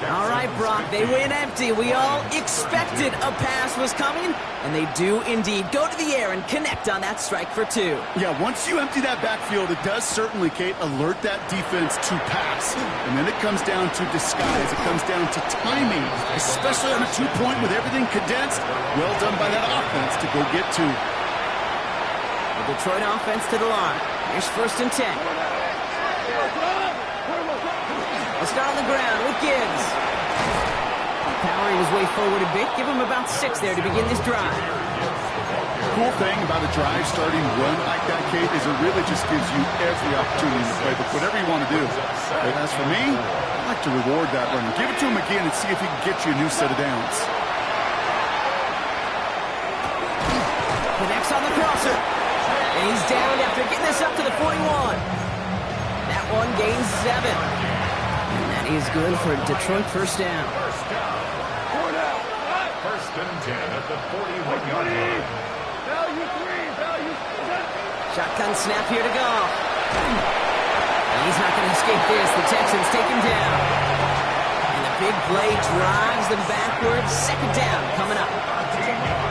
All right, Brock, they win empty. We all expected a pass was coming, and they do indeed go to the air and connect on that strike for 2. Yeah, once you empty that backfield, it does certainly, Kate, alert that defense to pass. And then it comes down to disguise. It comes down to timing, especially on a 2-point with everything condensed. Well done by that offense to go get 2. The Detroit offense to the line. Here's 1st and 10. We'll start on the ground with Gibbs. Powering his way forward a bit. Give him about 6 there to begin this drive. Cool thing about a drive starting run like that, Kate, is it really just gives you every opportunity to play whatever you want to do. But as for me, I like to reward that runner. Give it to him again and see if he can get you a new set of downs. Connects on the crosser. And he's down after getting this up to the 41. That one gains 7. And that is good for Detroit first down. First and 10 at the 41-yard line. Shotgun snap here to go. And he's not going to escape this. The Texans take him down. And the big play drives them backwards. 2nd down coming up.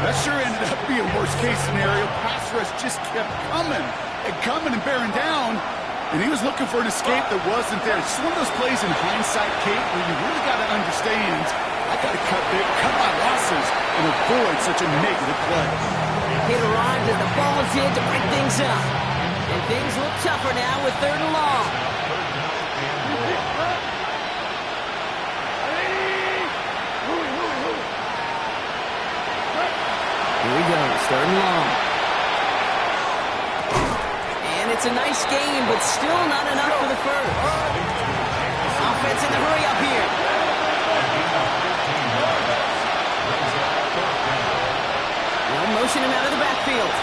That sure ended up being worst-case scenario. Pass rush just kept coming and bearing down. And he was looking for an escape that wasn't there. It's just one of those plays in hindsight, Kate, where you really got to understand, I got to cut my losses and avoid such a negative play. It arrived as the ball did to break things up. And things look tougher now with 3rd and long. Here we go, 3rd and long. It's a nice game, but still not enough for the first. Offense in the hurry up here. They'll motion him out of the backfield.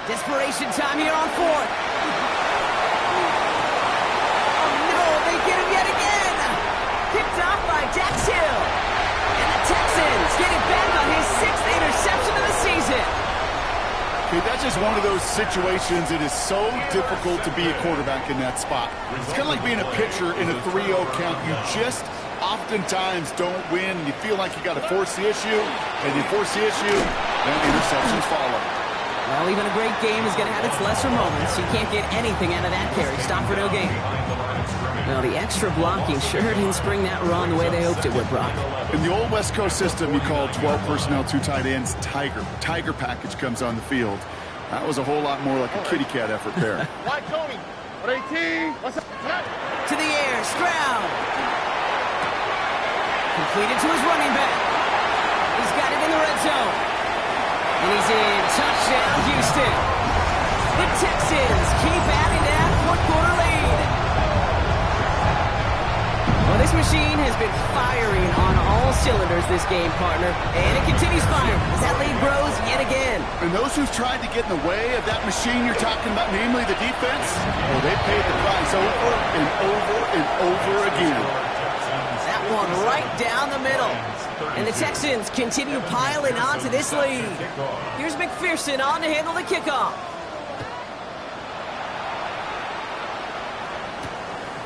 Desperation time here on 4th. Oh no, they get him yet again. Picked off by Dax Hill. And the Hey, that's just one of those situations. It is so difficult to be a quarterback in that spot. It's kind of like being a pitcher in a 3-0 count. You just oftentimes don't win. You feel like you got to force the issue, and you force the issue, and interceptions follow. Well, even a great game is going to have its lesser moments. You can't get anything out of that carry. Stop for no gain. Well, the extra blocking sure didn't spring that run the way they hoped it would, Brock. In the old West Coast system, you call 12 personnel, 2 tight ends, Tiger. Tiger package comes on the field. That was a whole lot more like a kitty cat effort there. White Tony, 18. What's up? To the air, Stroud. Completed to his running back. He's got it in the red zone. And he's in. Touchdown, Houston. The Texans keep adding to that fourth-quarter lead. Well, this machine has been firing on all cylinders this game, partner. And it continues firing as that lead grows yet again. And those who've tried to get in the way of that machine you're talking about, namely the defense, well, they paid the price over and over and over again. That one right down the middle. And the Texans continue piling on to this lead. Here's McPherson on to handle the kickoff.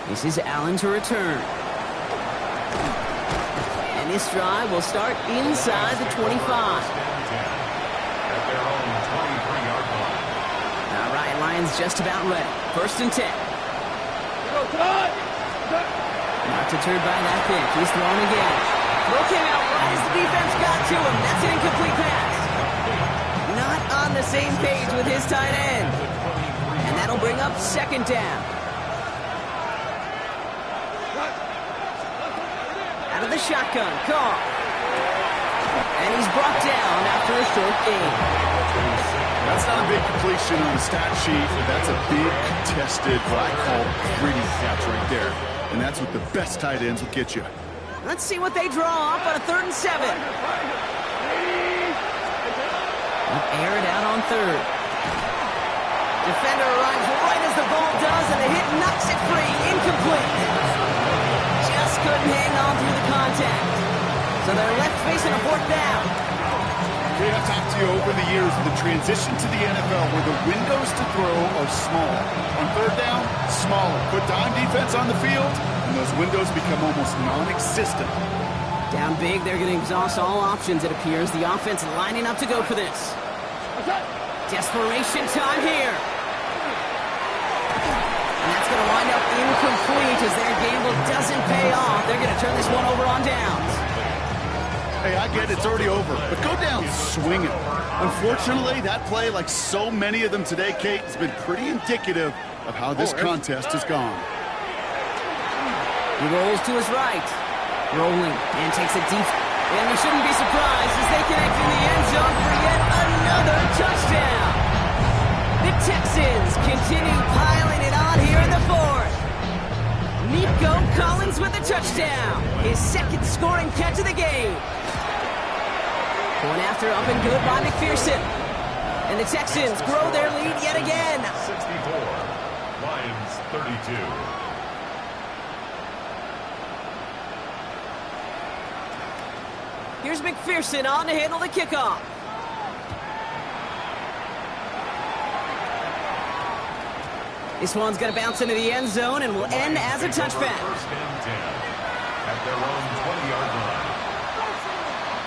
This is Allen to return. And this drive will start inside the 25. All right, Lions just about ready. 1st and 10. Not deterred by that pick. He's thrown again. Throw came out right as the defense got to him. That's an incomplete pass. Not on the same page with his tight end. And that'll bring up 2nd down. Out of the shotgun, call. And he's brought down after a short gain. That's not a big completion on the stat sheet, but that's a big contested, what I call gritty catch right there. And that's what the best tight ends will get you. Let's see what they draw up on a 3rd and 7. Air it out on 3rd. Defender arrives right as the ball does, and the hit knocks it free. Incomplete. Just couldn't hang on through the contact. So they're left facing a 4th down. Okay, I've talked to you over the years of the transition to the NFL where the windows to throw are small. On 3rd down, smaller. Put dime defense on the field, and those windows become almost non-existent. Down big, they're going to exhaust all options, it appears. The offense lining up to go for this. Desperation time here. And that's going to wind up incomplete as their gamble doesn't pay off. They're going to turn this one over on downs. Hey, I get it's already over, but go down swinging. Unfortunately, that play, like so many of them today, Kate, has been pretty indicative of how this contest has gone. He rolls to his right. Rolling and takes a deep. And we shouldn't be surprised as they connect in the end zone for yet another touchdown. The Texans continue piling it on here in the 4th. Nico Collins with the touchdown. His 2nd scoring catch of the game. Going after up and good by McPherson. And the Texans grow their lead yet again. 64, Lions 32. Here's McPherson on to handle the kickoff. This one's going to bounce into the end zone and will end as a touchback. 1st and 10 at their own 20-yard line.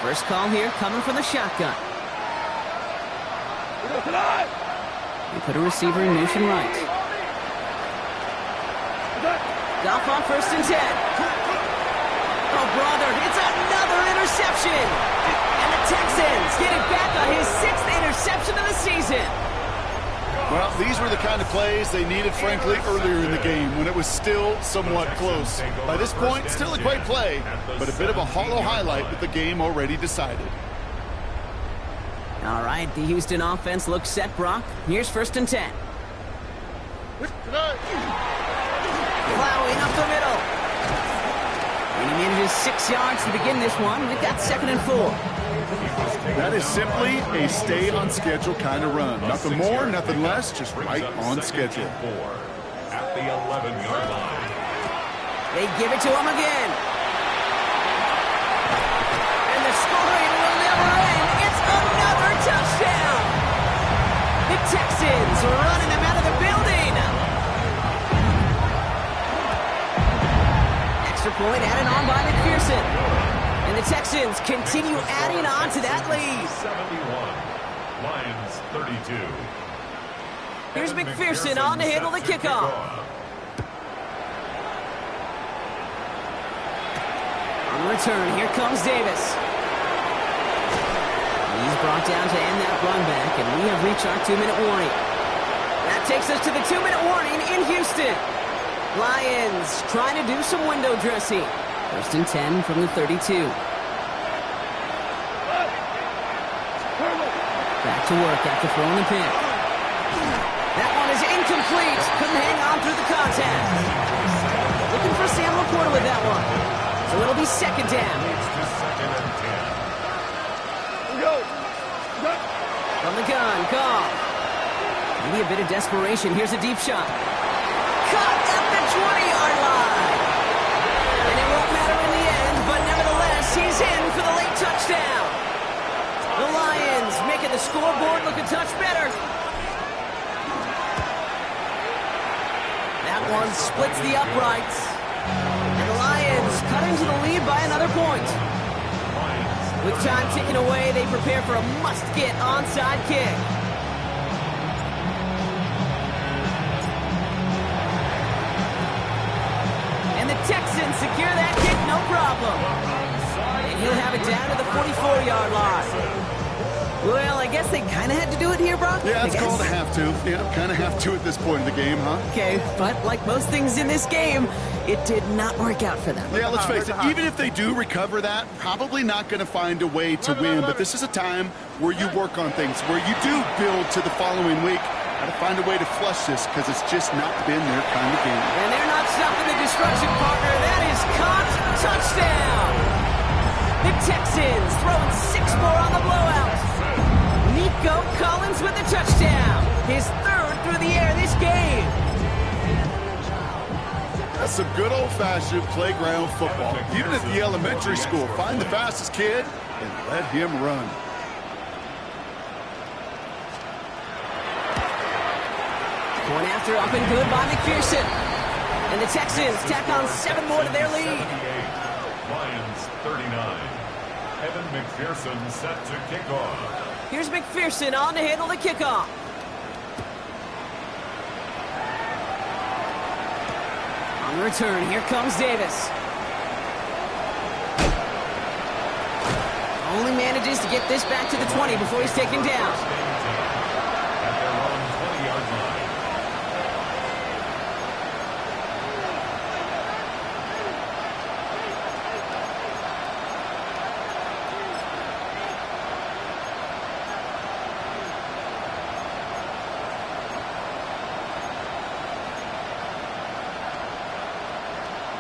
First call here coming from the shotgun. They put a receiver in motion right. Goff on 1st and 10. Oh, brother, it's another interception. And the Texans get it back on his 6th interception of the season. Well, these were the kind of plays they needed, frankly, earlier in the game when it was still somewhat close. By this point, still a great play, but a bit of a hollow highlight with the game already decided. All right, the Houston offense looks set, Brock. Here's 1st and 10. Plowing up the middle. And he manages 6 yards to begin this one. We've got 2nd and 4. That is simply a stay-on-schedule kind of run. Nothing more, nothing less, just right on schedule. At the 11-yard line. They give it to him again. And the scoring will never end. It's another touchdown. point added on by McPherson. And the Texans continue adding on to that lead. 71. Lions 32. Here's McPherson on to handle the kickoff. On the return, here comes Davis. He's brought down to end that run back, and we have reached our 2-minute warning. That takes us to the 2-minute warning in Houston. Lions trying to do some window dressing. 1st and 10 from the 32. Back to work after throwing the pick. That one is incomplete. Couldn't hang on through the contact. Looking for Sam LaPorta with that one. So it'll be 2nd down. From the gun, Goff. Maybe a bit of desperation. Here's a deep shot. Caught at the 20-yard line. And it won't matter in the end, but nevertheless, he's in for the late touchdown. The Lions making the scoreboard look a touch better. That one splits the uprights. And the Lions cut into the lead by another point. With time ticking away, they prepare for a must-get onside kick. And the Texans secure that kick, no problem. And he'll have it down to the 44-yard line. Well, I guess they kind of had to do it here, Brock. Yeah, it's called a have to. Yeah, kind of have to at this point in the game, huh? Okay, but like most things in this game, it did not work out for them. Yeah, let's face it, even if they do recover that, probably not going to find a way to win. But this is a time where you work on things, where you do build to the following week. Got to find a way to flush this because it's just not been their kind of game. And they're not stopping the destruction, partner. That is caught. Touchdown. The Texans throwing 6 more on the blowout. Nico Collins with the touchdown. His 3rd through the air this game. That's some good old-fashioned playground football. Even at the elementary school, find the fastest kid and let him run. Point after up and good by McPherson. And the Texans tack on 7 more to their lead. Lions 39. Evan McPherson set to kick off. Here's McPherson on to handle the kickoff. On the return, here comes Davis. Only manages to get this back to the 20 before he's taken down. At their own 20-yard line.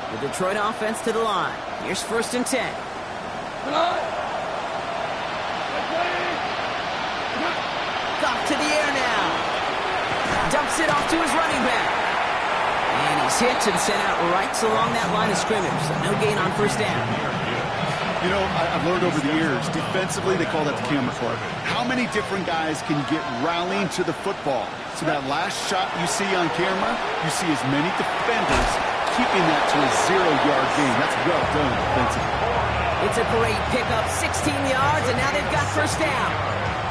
The Detroit offense to the line. Here's 1st and 10. Goff to the air now. Dumps it off to his running back. And he's hit and sent out right along that line of scrimmage. So no gain on 1st down. You know, I've learned over the years, defensively, they call that the camera club. How many different guys can get rallying to the football? So that last shot you see on camera, you see as many defenders keeping that to a 0-yard gain. That's well done defensively. It's a great pickup, 16 yards, and now they've got 1st down.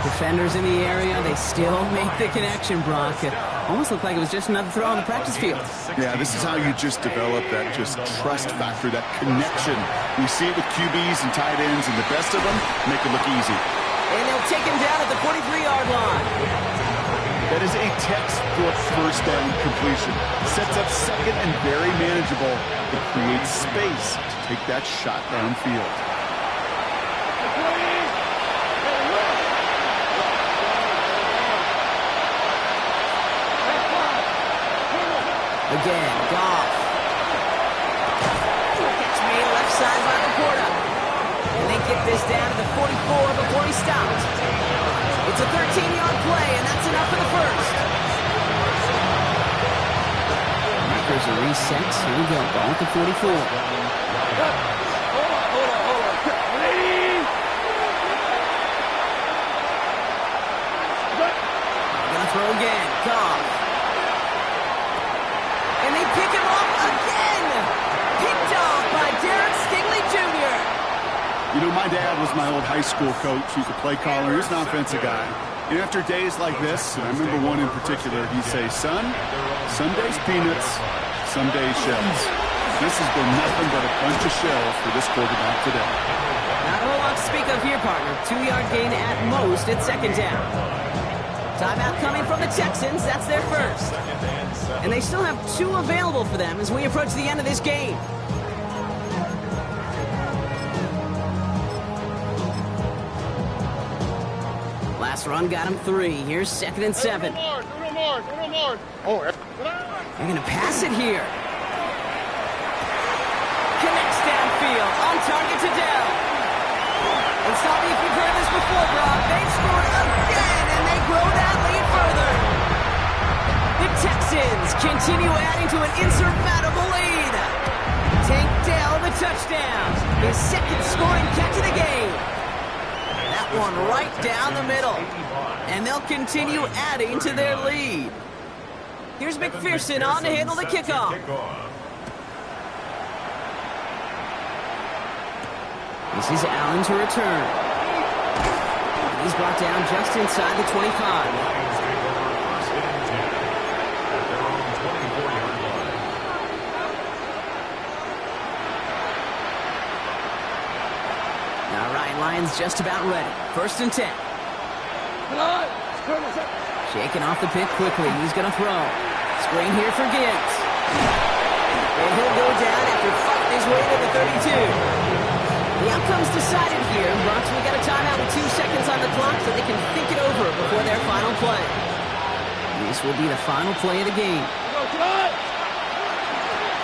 Defenders in the area, they still make the connection, Brock. It almost looked like it was just another throw on the practice field. Yeah, this is how you just develop that just trust factor, that connection. You see it with QBs and tight ends, and the best of them make it look easy. And they'll take him down at the 43-yard line. That is a textbook 1st down completion. Sets up 2nd and very manageable. It creates space to take that shot downfield. Again, Goff. Catch made left side by LaPorta. And they get this down to the 44 before he stopped. It's a 13-yard play, and that's enough for the 1st. There's a reset. Here we go. Ball at the 44. Gonna throw again. Goff. And they pick him up again. Picked off by You know, my dad was my old high school coach. He's a play caller. He's an offensive guy. And after days like this, and I remember one in particular, he'd say, son, some days peanuts, some days shells. This has been nothing but a bunch of shells for this quarterback today. Not a whole lot to speak of here, partner. 2-yard gain at most at second down. Timeout coming from the Texans. That's their first. And they still have 2 available for them as we approach the end of this game. Last run got him 3. Here's 2nd and 7. Oh, They're going to pass it here. Connects downfield. On target to Dell. And stop me if you've heard this before, Brock. They've scored again, and they grow that lead further. The Texans continue adding to an insurmountable lead. Tank Dell the touchdown. His 2nd scoring catch of the game. That one right down the middle. And they'll continue adding to their lead. Here's McPherson on to handle the kickoff. This is Allen to return. He's brought down just inside the 25. All right, Lions just about ready. 1st and 10. Shaking off the pick quickly. He's going to throw. Screen here for Gibbs. And he'll go down after fighting his way to the 32. The outcome's decided here. Bronx, we got a timeout with 2 seconds on the clock so they can think it over before their final play. This will be the final play of the game.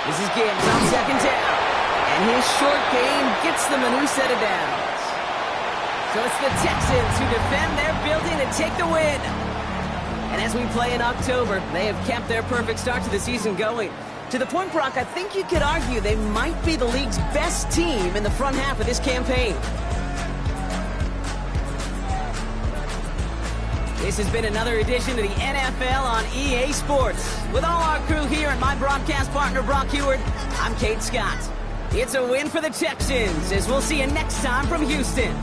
This is Gibbs on 2nd down. And his short game gets them a new set of downs. So it's the Texans who defend their building and take the win. And as we play in October, they have kept their perfect start to the season going. To the point, Brock, I think you could argue they might be the league's best team in the front half of this campaign. This has been another edition of the NFL on EA Sports. With all our crew here and my broadcast partner, Brock Heward, I'm Kate Scott. It's a win for the Texans, as we'll see you next time from Houston.